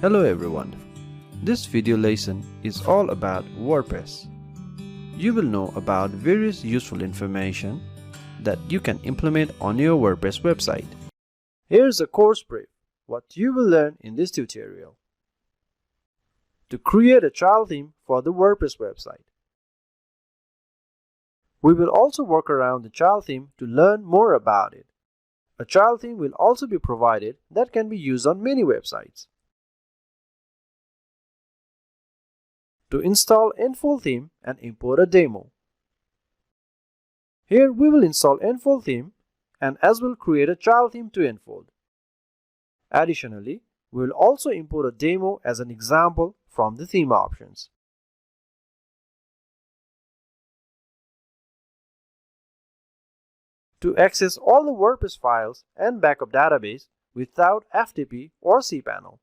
Hello everyone. This video lesson is all about WordPress. You will know about various useful information that you can implement on your WordPress website. Here's a course brief, what you will learn in this tutorial. To create a child theme for the WordPress website. We will also work around the child theme to learn more about it. A child theme will also be provided that can be used on many websites. To install Enfold theme and import a demo. Here we will install Enfold theme and as well create a child theme to Enfold. Additionally, we will also import a demo as an example from the theme options. To access all the WordPress files and backup database without FTP or Cpanel.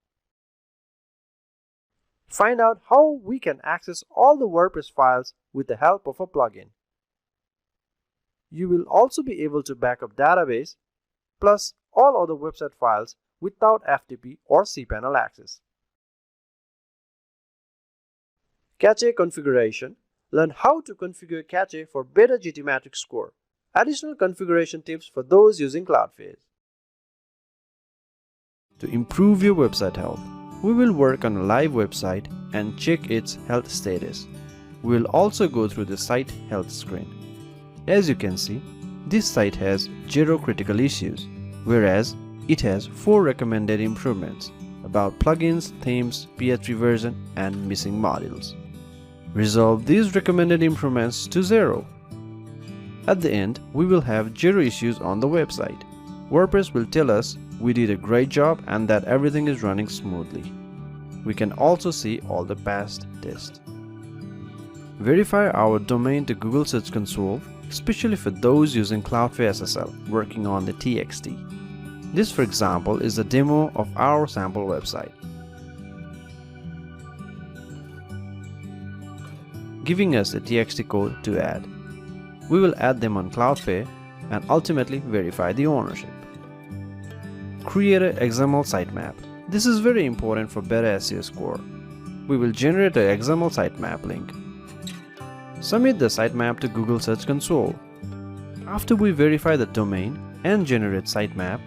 Find out how we can access all the WordPress files with the help of a plugin. You will also be able to backup database plus all other website files without FTP or Cpanel access. Cache configuration. Learn how to configure cache for better GTmetrix score. Additional configuration tips for those using Cloudflare. To improve your website health, we will work on a live website and check its health status. We will also go through the site health screen. As you can see, this site has 0 critical issues, whereas it has 4 recommended improvements about plugins, themes, PHP version, and missing modules. Resolve these recommended improvements to 0. At the end, we will have 0 issues on the website. WordPress will tell us we did a great job and that everything is running smoothly. We can also see all the past tests. Verify our domain to Google Search Console, especially for those using Cloudflare SSL working on the TXT. This, for example, is a demo of our sample website. Giving us a TXT code to add. We will add them on Cloudflare and ultimately verify the ownership. Create an XML sitemap. This is very important for better SEO score. We will generate an XML sitemap link. Submit the sitemap to Google Search Console. After we verify the domain and generate sitemap,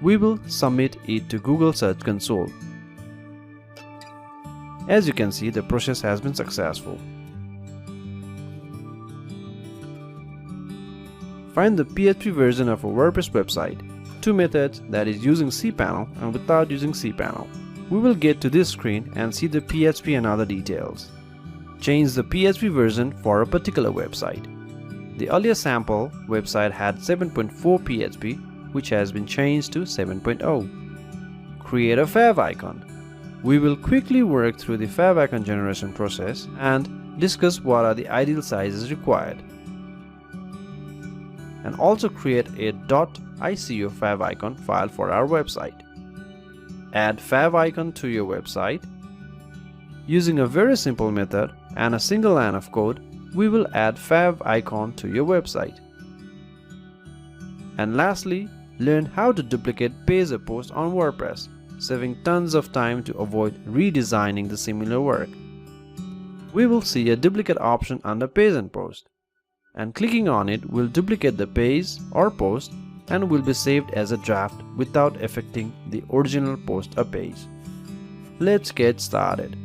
we will submit it to Google Search Console. As you can see, the process has been successful. Find the PHP version of a WordPress website. 2 methods, that is using Cpanel and without using Cpanel. We will get to this screen and see the PHP and other details. Change the PHP version for a particular website. The earlier sample website had 7.4 PHP, which has been changed to 7.0. Create a favicon. We will quickly work through the favicon generation process and discuss what are the ideal sizes required. And also create a .ico favicon file for our website. Add favicon to your website. Using a very simple method and a single line of code, we will add favicon to your website. And lastly, learn how to duplicate page a post on WordPress, saving tons of time to avoid redesigning the similar work. We will see a duplicate option under page and post. And clicking on it will duplicate the page or post and will be saved as a draft without affecting the original post or page. Let's get started.